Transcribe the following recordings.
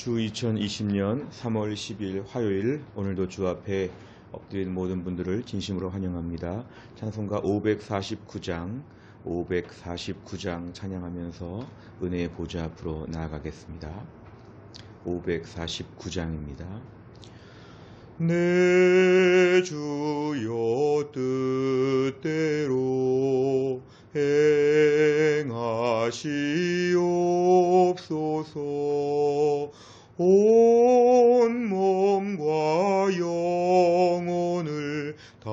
주 2020년 3월 10일 화요일, 오늘도 주 앞에 엎드린 모든 분들을 진심으로 환영합니다. 찬송가 549장 찬양하면서 은혜의 보좌 앞으로 나아가겠습니다. 549장입니다. 내 주여 뜻대로 행하시옵소서. 온 몸과 영혼을 다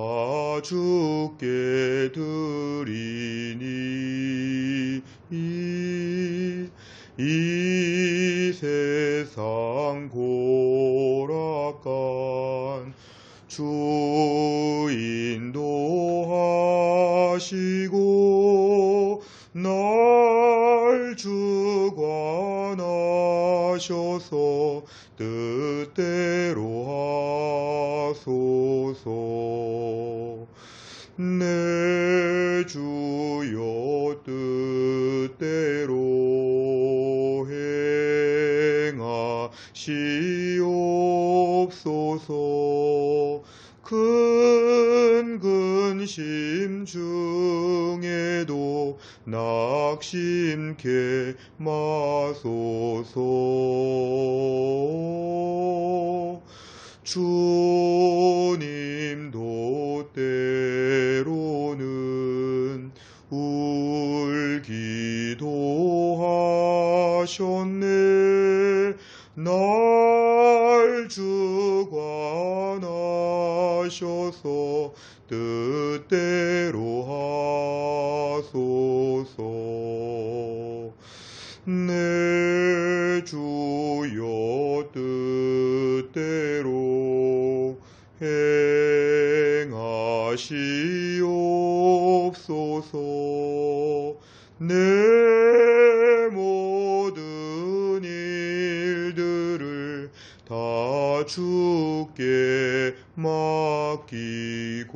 주께 드리니 이 세상 고락간 주 인도하시고 날 주관하셔서 뜻대로 하소서. 내 주여 뜻대로 행하시옵소서. 큰 근심 중에도 낙심케 마소서. 주님도 때로는 울기도 하셨네. 날 주관하셔서 뜻대로 하소서. 내 주여 뜻대로 행하시옵소서. 내 모든 일들을 다 주께 맡기고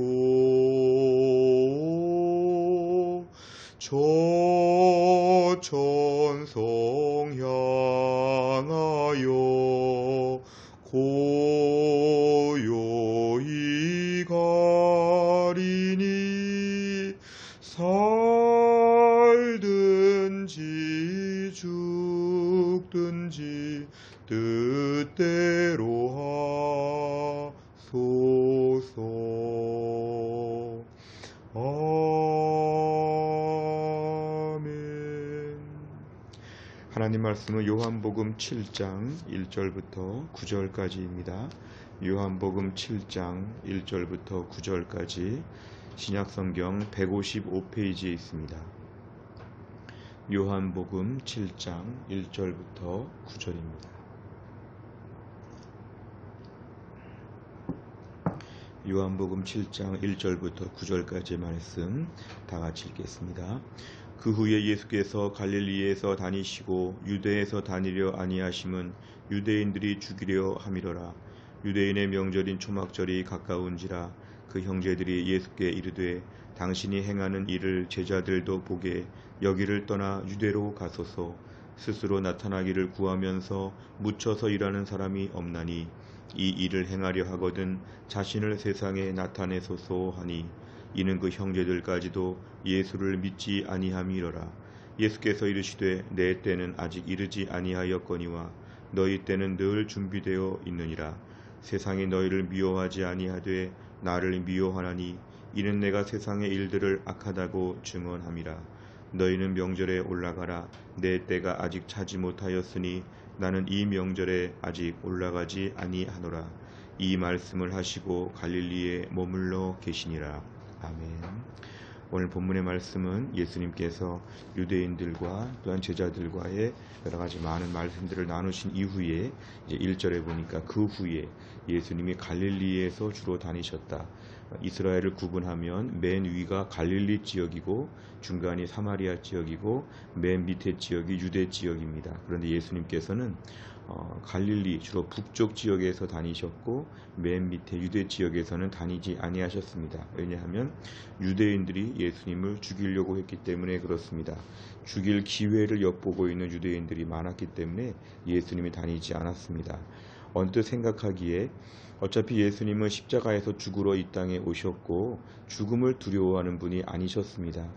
저 천성 향하여 고요히 가리니 살든지 죽든지 뜻대로 하소서. 아멘. 하나님 말씀은 요한복음 7장 1절부터 9절까지입니다. 요한복음 7장 1절부터 9절까지 신약성경 155페이지에 있습니다. 요한복음 7장 1절부터 9절입니다. 요한복음 7장 1절부터 9절까지의 말씀 다 같이 읽겠습니다. 그 후에 예수께서 갈릴리에서 다니시고 유대에서 다니려 아니하심은 유대인들이 죽이려 함이로라. 유대인의 명절인 초막절이 가까운지라. 그 형제들이 예수께 이르되 당신이 행하는 일을 제자들도 보게 여기를 떠나 유대로 가소서. 스스로 나타나기를 구하면서 묻혀서 일하는 사람이 없나니 이 일을 행하려 하거든 자신을 세상에 나타내소서 하니, 이는 그 형제들까지도 예수를 믿지 아니함이로라. 예수께서 이르시되 내 때는 아직 이르지 아니하였거니와 너희 때는 늘 준비되어 있느니라. 세상이 너희를 미워하지 아니하되 나를 미워하나니 이는 내가 세상의 일들을 악하다고 증언함이라. 너희는 명절에 올라가라. 내 때가 아직 차지 못하였으니 나는 이 명절에 아직 올라가지 아니하노라. 이 말씀을 하시고 갈릴리에 머물러 계시니라. 아멘. 오늘 본문의 말씀은 예수님께서 유대인들과 또한 제자들과의 여러 가지 많은 말씀들을 나누신 이후에 이제 1절에 보니까 그 후에 예수님이 갈릴리에서 주로 다니셨다. 이스라엘을 구분하면 맨 위가 갈릴리 지역이고 중간이 사마리아 지역이고 맨 밑에 지역이 유대 지역입니다. 그런데 예수님께서는 갈릴리 주로 북쪽 지역에서 다니셨고 맨 밑에 유대 지역에서는 다니지 아니하셨습니다. 왜냐하면 유대인들이 예수님을 죽이려고 했기 때문에 그렇습니다. 죽일 기회를 엿보고 있는 유대인들이 많았기 때문에 예수님이 다니지 않았습니다. 언뜻 생각하기에 어차피 예수님은 십자가에서 죽으러 이 땅에 오셨고 죽음을 두려워하는 분이 아니셨습니다.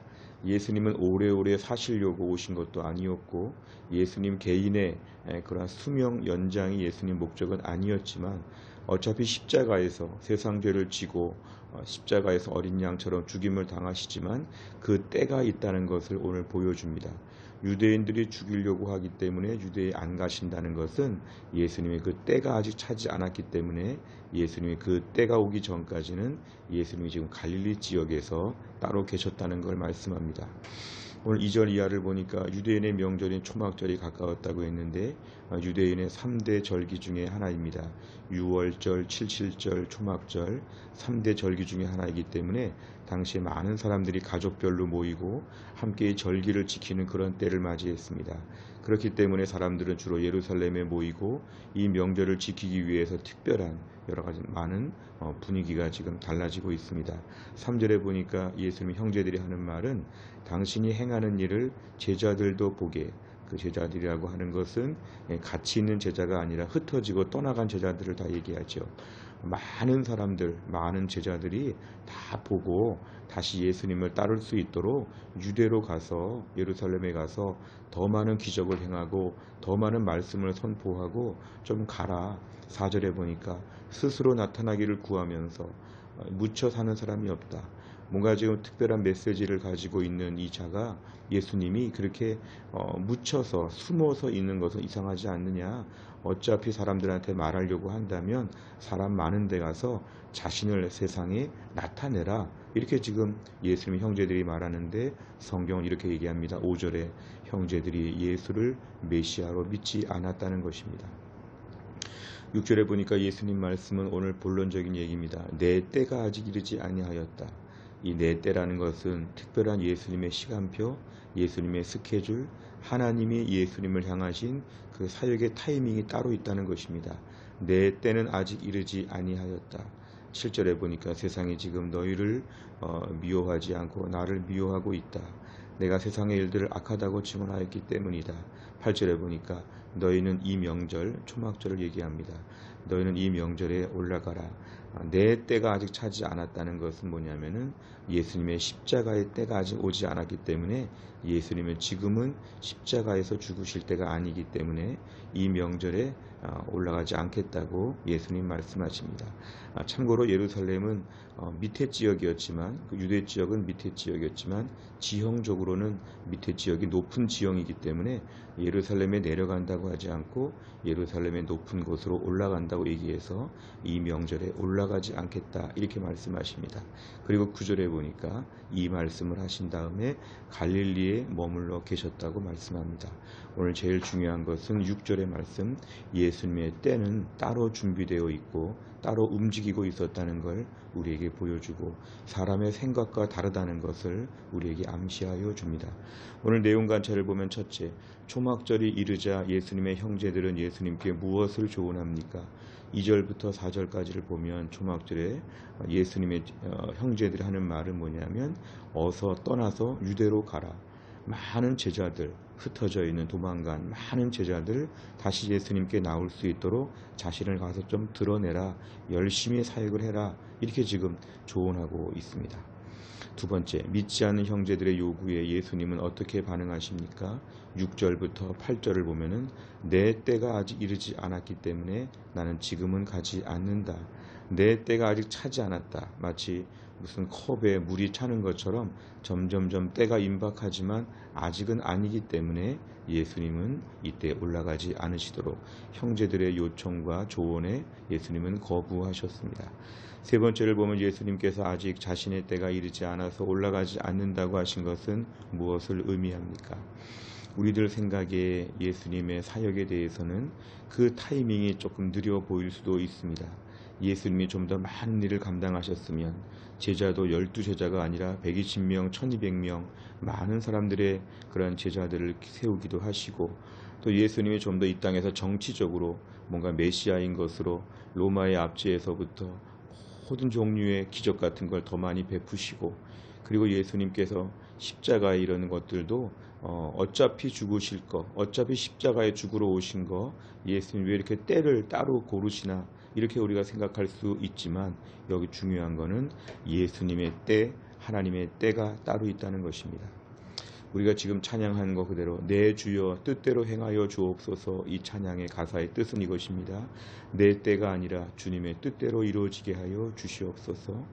예수님은 오래오래 사시려고 오신 것도 아니었고 예수님 개인의 그러한 수명 연장이 예수님 목적은 아니었지만 어차피 십자가에서 세상 죄를 지고 십자가에서 어린 양처럼 죽임을 당하시지만 그 때가 있다는 것을 오늘 보여줍니다. 유대인들이 죽이려고 하기 때문에 유대에 안 가신다는 것은 예수님의 그 때가 아직 차지 않았기 때문에 예수님이 그 때가 오기 전까지는 예수님이 지금 갈릴리 지역에서 따로 계셨다는 걸 말씀합니다. 오늘 2절 이하를 보니까 유대인의 명절인 초막절이 가까웠다고 했는데 유대인의 3대 절기 중에 하나입니다. 6월절, 77절, 초막절 3대 절기 중에 하나이기 때문에 당시에 많은 사람들이 가족별로 모이고 함께 절기를 지키는 그런 때를 맞이했습니다. 그렇기 때문에 사람들은 주로 예루살렘에 모이고 이 명절을 지키기 위해서 특별한 여러 가지 많은 분위기가 지금 달라지고 있습니다. 3절에 보니까 예수님 형제들이 하는 말은 당신이 행하는 일을 제자들도 보게, 그 제자들이라고 하는 것은 가치 있는 제자가 아니라 흩어지고 떠나간 제자들을 다 얘기하죠. 많은 사람들, 많은 제자들이 다 보고 다시 예수님을 따를 수 있도록 유대로 가서 예루살렘에 가서 더 많은 기적을 행하고 더 많은 말씀을 선포하고 좀 가라. 4절에 보니까 스스로 나타나기를 구하면서 묻혀 사는 사람이 없다. 뭔가 지금 특별한 메시지를 가지고 있는 이 자가 예수님이 그렇게 묻혀서 숨어서 있는 것은 이상하지 않느냐. 어차피 사람들한테 말하려고 한다면 사람 많은 데 가서 자신을 세상에 나타내라. 이렇게 지금 예수님 형제들이 말하는데 성경은 이렇게 얘기합니다. 5절에 형제들이 예수를 메시아로 믿지 않았다는 것입니다. 6절에 보니까 예수님 말씀은 오늘 본론적인 얘기입니다. 내 때가 아직 이르지 아니하였다. 이 내 때라는 것은 특별한 예수님의 시간표, 예수님의 스케줄, 하나님이 예수님을 향하신 그 사역의 타이밍이 따로 있다는 것입니다. 내 때는 아직 이르지 아니하였다. 7절에 보니까 세상이 지금 너희를 미워하지 않고 나를 미워하고 있다. 내가 세상의 일들을 악하다고 증언하였기 때문이다. 8절에 보니까 너희는 이 명절, 초막절을 얘기합니다. 너희는 이 명절에 올라가라. 내 때가 아직 차지 않았다는 것은 뭐냐면은 예수님의 십자가의 때가 아직 오지 않았기 때문에 예수님은 지금은 십자가에서 죽으실 때가 아니기 때문에 이 명절에 올라가지 않겠다고 예수님 말씀하십니다. 참고로 예루살렘은 밑에 지역이었지만 그 유대 지역은 밑에 지역이었지만 지형적으로는 밑에 지역이 높은 지형이기 때문에 예루살렘에 내려간다고 하지 않고 예루살렘의 높은 곳으로 올라간다고 얘기해서 이 명절에 올라가지 않겠다 이렇게 말씀하십니다. 그리고 9절에 보니까 이 말씀을 하신 다음에 갈릴리에 머물러 계셨다고 말씀합니다. 오늘 제일 중요한 것은 6절의 말씀, 예수님의 때는 따로 준비되어 있고 따로 움직이고 있었다는 걸 우리에게 보여주고 사람의 생각과 다르다는 것을 우리에게 암시하여 줍니다. 오늘 내용 관찰을 보면 첫째, 초막절이 이르자 예수님의 형제들은 예수님께 무엇을 조언합니까? 2절부터 4절까지를 보면 초막절에 예수님의 형제들이 하는 말은 뭐냐면 어서 떠나서 유대로 가라. 많은 제자들, 흩어져 있는 도망간 많은 제자들 다시 예수님께 나올 수 있도록 자신을 가서 좀 드러내라. 열심히 사역을 해라. 이렇게 지금 조언하고 있습니다. 두 번째, 믿지 않는 형제들의 요구에 예수님은 어떻게 반응하십니까? 6절부터 8절을 보면은 내 때가 아직 이르지 않았기 때문에 나는 지금은 가지 않는다. 내 때가 아직 차지 않았다. 마치 무슨 컵에 물이 차는 것처럼 점점점 때가 임박하지만 아직은 아니기 때문에 예수님은 이때 올라가지 않으시도록 형제들의 요청과 조언에 예수님은 거부하셨습니다. 세 번째를 보면 예수님께서 아직 자신의 때가 이르지 않아서 올라가지 않는다고 하신 것은 무엇을 의미합니까? 우리들 생각에 예수님의 사역에 대해서는 그 타이밍이 조금 느려 보일 수도 있습니다. 예수님이 좀 더 많은 일을 감당하셨으면 제자도 12제자가 아니라 120명, 1200명 많은 사람들의 그런 제자들을 세우기도 하시고, 또 예수님이 좀 더 이 땅에서 정치적으로 뭔가 메시아인 것으로 로마의 압제에서부터 모든 종류의 기적 같은 걸 더 많이 베푸시고, 그리고 예수님께서 십자가에 이러는 것들도 어차피 죽으실 거, 어차피 십자가에 죽으러 오신 거, 예수님 왜 이렇게 때를 따로 고르시나, 이렇게 우리가 생각할 수 있지만, 여기 중요한 거는 예수님의 때, 하나님의 때가 따로 있다는 것입니다. 우리가 지금 찬양한 것 그대로 내 주여 뜻대로 행하여 주옵소서, 이 찬양의 가사의 뜻은 이것입니다. 내 때가 아니라 주님의 뜻대로 이루어지게 하여 주시옵소서.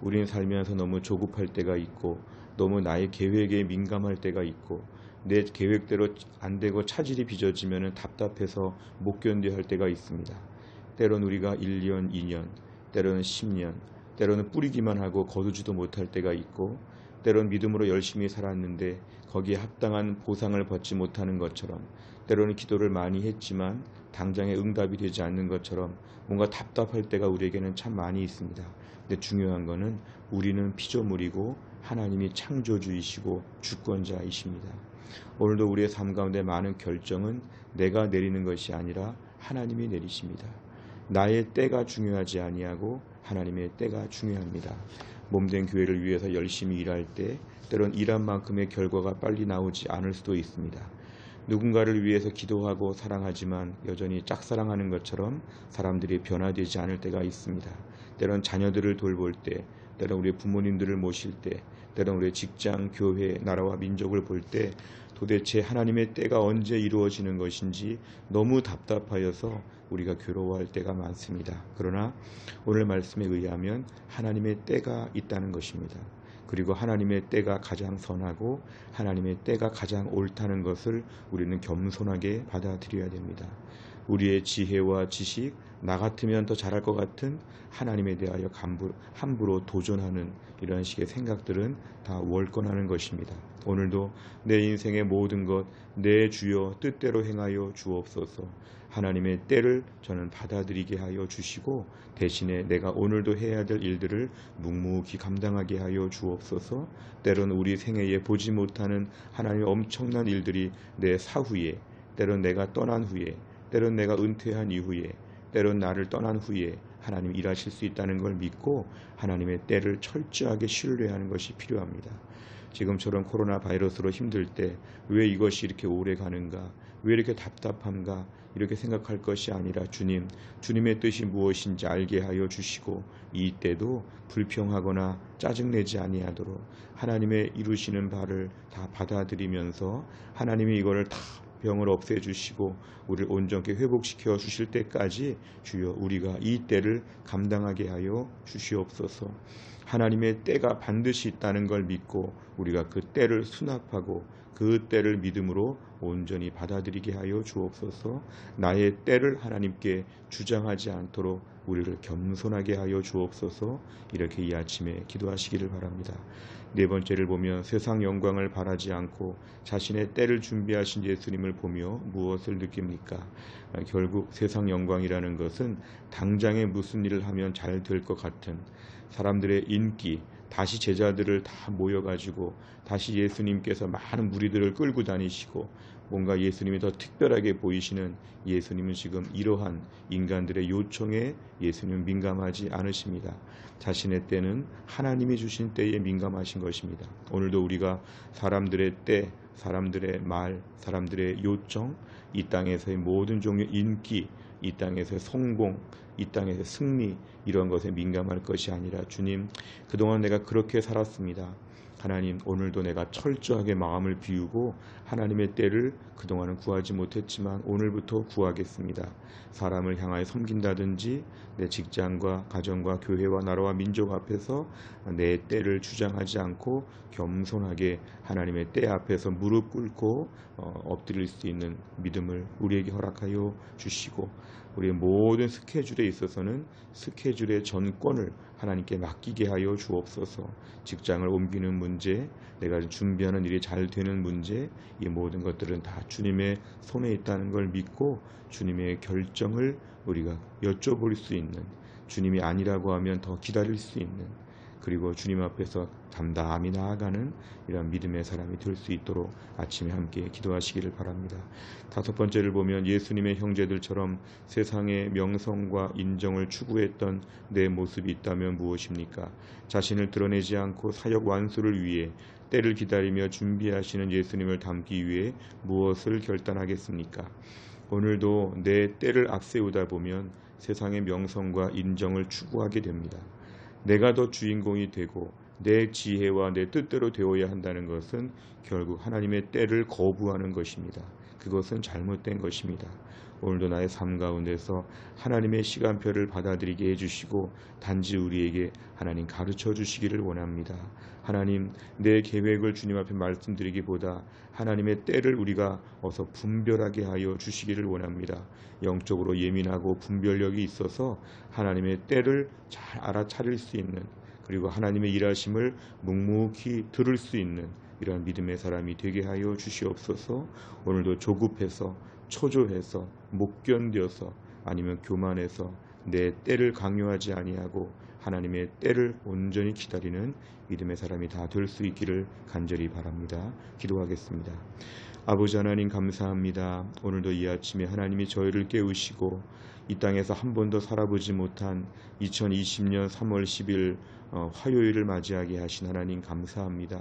우리는 살면서 너무 조급할 때가 있고, 너무 나의 계획에 민감할 때가 있고, 내 계획대로 안 되고 차질이 빚어지면 답답해서 못 견뎌 할 때가 있습니다. 때론 우리가 1년, 2년, 때로는 10년, 때로는 뿌리기만 하고 거두지도 못할 때가 있고, 때론 믿음으로 열심히 살았는데 거기에 합당한 보상을 받지 못하는 것처럼, 때로는 기도를 많이 했지만 당장에 응답이 되지 않는 것처럼 뭔가 답답할 때가 우리에게는 참 많이 있습니다. 근데 중요한 거는 우리는 피조물이고 하나님이 창조주이시고 주권자이십니다. 오늘도 우리의 삶 가운데 많은 결정은 내가 내리는 것이 아니라 하나님이 내리십니다. 나의 때가 중요하지 아니하고 하나님의 때가 중요합니다. 몸된 교회를 위해서 열심히 일할 때 때론 일한 만큼의 결과가 빨리 나오지 않을 수도 있습니다. 누군가를 위해서 기도하고 사랑하지만 여전히 짝사랑하는 것처럼 사람들이 변화되지 않을 때가 있습니다. 때론 자녀들을 돌볼 때, 때론 우리 부모님들을 모실 때, 때론 우리 직장, 교회, 나라와 민족을 볼 때 도대체 하나님의 때가 언제 이루어지는 것인지 너무 답답하여서 우리가 괴로워할 때가 많습니다. 그러나 오늘 말씀에 의하면 하나님의 때가 있다는 것입니다. 그리고 하나님의 때가 가장 선하고 하나님의 때가 가장 옳다는 것을 우리는 겸손하게 받아들여야 됩니다. 우리의 지혜와 지식, 나 같으면 더 잘할 것 같은 하나님에 대하여 함부로 도전하는 이런 식의 생각들은 다 월권하는 것입니다. 오늘도 내 인생의 모든 것 내 주여 뜻대로 행하여 주옵소서. 하나님의 때를 저는 받아들이게 하여 주시고, 대신에 내가 오늘도 해야 될 일들을 묵묵히 감당하게 하여 주옵소서. 때론 우리 생애에 보지 못하는 하나님의 엄청난 일들이 내 사후에, 때론 내가 떠난 후에, 때론 내가 은퇴한 이후에, 때론 나를 떠난 후에 하나님 일하실 수 있다는 걸 믿고 하나님의 때를 철저하게 신뢰하는 것이 필요합니다. 지금처럼 코로나 바이러스로 힘들 때 왜 이것이 이렇게 오래 가는가, 왜 이렇게 답답한가, 이렇게 생각할 것이 아니라 주님의 뜻이 무엇인지 알게 하여 주시고, 이 때도 불평하거나 짜증내지 아니하도록 하나님의 이루시는 바를 다 받아들이면서 하나님이 이거를 다 병을 없애주시고 우리를 온전히 회복시켜 주실 때까지 주여 우리가 이 때를 감당하게 하여 주시옵소서. 하나님의 때가 반드시 있다는 걸 믿고 우리가 그 때를 수납하고 그 때를 믿음으로 온전히 받아들이게 하여 주옵소서. 나의 때를 하나님께 주장하지 않도록 우리를 겸손하게 하여 주옵소서. 이렇게 이 아침에 기도하시기를 바랍니다. 네 번째를 보면 세상 영광을 바라지 않고 자신의 때를 준비하신 예수님을 보며 무엇을 느낍니까? 결국 세상 영광이라는 것은 당장에 무슨 일을 하면 잘 될 것 같은 사람들의 인기, 다시 제자들을 다 모여가지고 다시 예수님께서 많은 무리들을 끌고 다니시고 뭔가 예수님이 더 특별하게 보이시는, 예수님은 지금 이러한 인간들의 요청에 예수님은 민감하지 않으십니다. 자신의 때는 하나님이 주신 때에 민감하신 것입니다. 오늘도 우리가 사람들의 때, 사람들의 말, 사람들의 요청, 이 땅에서의 모든 종류의 인기, 이 땅에서의 성공, 이 땅에서의 승리, 이런 것에 민감할 것이 아니라 주님, 그동안 내가 그렇게 살았습니다. 하나님, 오늘도 내가 철저하게 마음을 비우고 하나님의 때를 그동안은 구하지 못했지만 오늘부터 구하겠습니다. 사람을 향하여 섬긴다든지 내 직장과 가정과 교회와 나라와 민족 앞에서 내 때를 주장하지 않고 겸손하게 하나님의 때 앞에서 무릎 꿇고 엎드릴 수 있는 믿음을 우리에게 허락하여 주시고, 우리의 모든 스케줄에 있어서는 스케줄의 전권을 하나님께 맡기게 하여 주옵소서. 직장을 옮기는 문제, 내가 준비하는 일이 잘 되는 문제, 이 모든 것들은 다 주님의 손에 있다는 걸 믿고 주님의 결정을 우리가 여쭤볼 수 있는, 주님이 아니라고 하면 더 기다릴 수 있는, 그리고 주님 앞에서 담담히 나아가는 이런 믿음의 사람이 될 수 있도록 아침에 함께 기도하시기를 바랍니다. 다섯 번째를 보면 예수님의 형제들처럼 세상의 명성과 인정을 추구했던 내 모습이 있다면 무엇입니까? 자신을 드러내지 않고 사역 완수를 위해 때를 기다리며 준비하시는 예수님을 닮기 위해 무엇을 결단하겠습니까? 오늘도 내 때를 앞세우다 보면 세상의 명성과 인정을 추구하게 됩니다. 내가 더 주인공이 되고 내 지혜와 내 뜻대로 되어야 한다는 것은 결국 하나님의 때를 거부하는 것입니다. 그것은 잘못된 것입니다. 오늘도 나의 삶 가운데서 하나님의 시간표를 받아들이게 해주시고 단지 우리에게 하나님 가르쳐 주시기를 원합니다. 하나님, 내 계획을 주님 앞에 말씀드리기보다 하나님의 때를 우리가 어서 분별하게 하여 주시기를 원합니다. 영적으로 예민하고 분별력이 있어서 하나님의 때를 잘 알아차릴 수 있는, 그리고 하나님의 일하심을 묵묵히 들을 수 있는 이러한 믿음의 사람이 되게 하여 주시옵소서. 오늘도 조급해서 초조해서 못 견뎌서 아니면 교만해서 내 때를 강요하지 아니하고 하나님의 때를 온전히 기다리는 믿음의 사람이 다 될 수 있기를 간절히 바랍니다. 기도하겠습니다. 아버지 하나님 감사합니다. 오늘도 이 아침에 하나님이 저희를 깨우시고 이 땅에서 한 번도 살아보지 못한 2020년 3월 10일 화요일을 맞이하게 하신 하나님 감사합니다.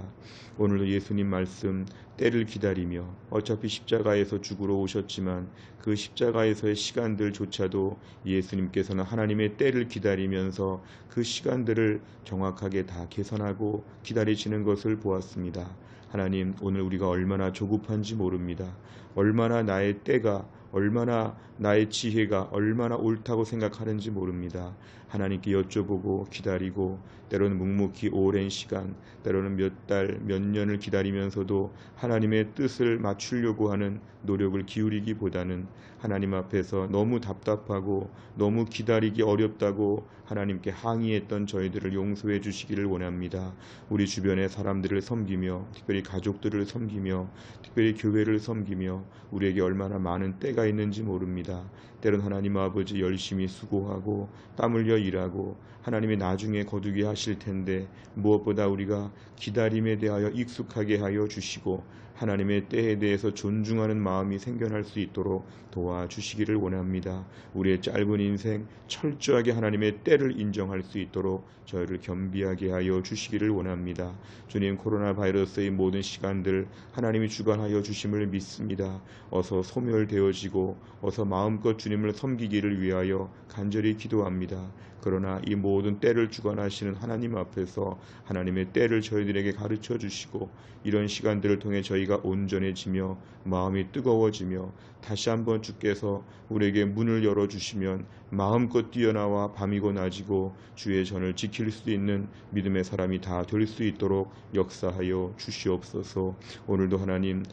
오늘도 예수님 말씀 때를 기다리며 어차피 십자가에서 죽으러 오셨지만 그 십자가에서의 시간들조차도 예수님께서는 하나님의 때를 기다리면서 그 시간들을 정확하게 다 계산하고 기다리시는 것을 보았습니다. 하나님, 오늘 우리가 얼마나 조급한지 모릅니다. 얼마나 나의 때가, 얼마나 나의 지혜가 얼마나 옳다고 생각하는지 모릅니다. 하나님께 여쭤보고 기다리고 때로는 묵묵히 오랜 시간, 때로는 몇 달, 몇 년을 기다리면서도 하나님의 뜻을 맞추려고 하는 노력을 기울이기보다는 하나님 앞에서 너무 답답하고 너무 기다리기 어렵다고 하나님께 항의했던 저희들을 용서해 주시기를 원합니다. 우리 주변의 사람들을 섬기며 특별히 가족들을 섬기며 특별히 교회를 섬기며 우리에게 얼마나 많은 때가 있는지 모릅니다. 때론 하나님 아버지 열심히 수고하고 땀 흘려 일하고 하나님이 나중에 거두게 하실 텐데 무엇보다 우리가 기다림에 대하여 익숙하게 하여 주시고 하나님의 때에 대해서 존중하는 마음이 생겨날 수 있도록 도와주시기를 원합니다. 우리의 짧은 인생 철저하게 하나님의 때를 인정할 수 있도록 저희를 겸비하게 하여 주시기를 원합니다. 주님, 코로나 바이러스의 모든 시간들 하나님이 주관하여 주심을 믿습니다. 어서 소멸되어지고 어서 마음껏 주님을 섬기기를 위하여 간절히 기도합니다. 그러나 이 모든 때를 주관하시는 하나님 앞에서 하나님의 때를 저희들에게 가르쳐 주시고 이런 시간들을 통해 저희가 온전해지며 마음이 뜨거워지며 다시 한번 주께서 우리에게 문을 열어주시면 마음껏 뛰어나와 밤이고 낮이고 주의 전을 지킬 수 있는 믿음의 사람이 다 될 수 있도록 역사하여 주시옵소서. 오늘도 하나님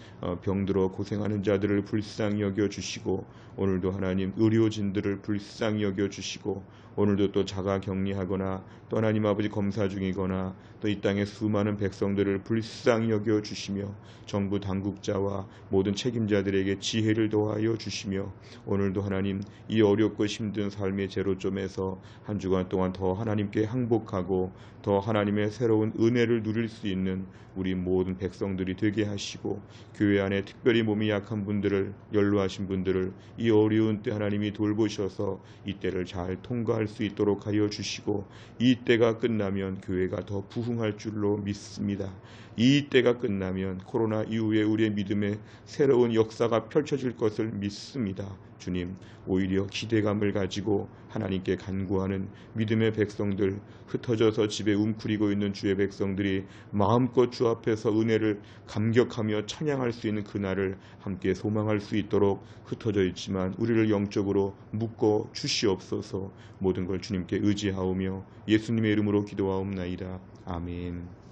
병들어 고생하는 자들을 불쌍히 여겨 주시고 오늘도 하나님 의료진들을 불쌍히 여겨 주시고 오늘도 또 자가 격리하거나 또 하나님 아버지 검사 중이거나 또 이 땅의 수많은 백성들을 불쌍히 여겨 주시며 정부 당국자와 모든 책임자들에게 지혜를 더하여 주시며 오늘도 하나님 이 어렵고 힘든 삶의 제로점에서 한 주간 동안 더 하나님께 항복하고 더 하나님의 새로운 은혜를 누릴 수 있는 우리 모든 백성들이 되게 하시고 교회 안에 특별히 몸이 약한 분들을 연로하신 분들을 이 어려운 때 하나님이 돌보셔서 이 때를 잘 통과할 수 있도록 하여 주시고 이 때가 끝나면 교회가 더 부흥할 줄로 믿습니다. 이 때가 끝나면 코로나 이후에 우리의 믿음의 새로운 역사가 펼쳐질 것을 믿습니다. 주님, 오히려 기대감을 가지고 하나님께 간구하는 믿음의 백성들, 흩어져서 집에 웅크리고 있는 주의 백성들이 마음껏 주 앞에서 은혜를 감격하며 찬양할 수 있는 그날을 함께 소망할 수 있도록 흩어져 있지만 우리를 영적으로 묶어 주시옵소서. 모든 걸 주님께 의지하오며 예수님의 이름으로 기도하옵나이다. 아멘.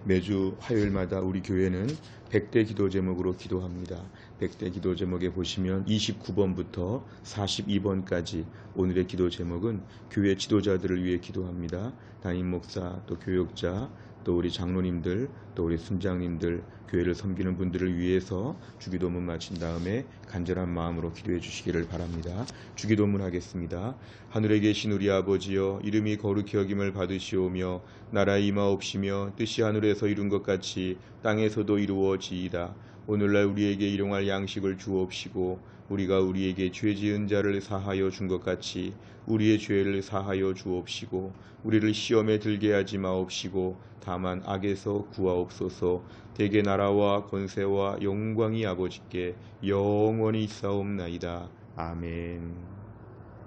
매주 화요일마다 우리 교회는 100대 기도 제목으로 기도합니다. 100대 기도 제목에 보시면 29번부터 42번까지 오늘의 기도 제목은 교회 지도자들을 위해 기도합니다. 담임 목사, 또 교역자, 또 우리 장로님들, 또 우리 순장님들, 교회를 섬기는 분들을 위해서 주기도문 마친 다음에 간절한 마음으로 기도해 주시기를 바랍니다. 주기도문 하겠습니다. 하늘에 계신 우리 아버지여, 이름이 거룩히 여김을 받으시오며 나라에 임하옵시며 뜻이 하늘에서 이룬 것 같이 땅에서도 이루어지이다. 오늘날 우리에게 일용할 양식을 주옵시고 우리가 우리에게 죄 지은 자를 사하여 준 것 같이 우리의 죄를 사하여 주옵시고 우리를 시험에 들게 하지 마옵시고 다만 악에서 구하옵소서. 대개 나라와 권세와 영광이 아버지께 영원히 있사옵나이다. 아멘.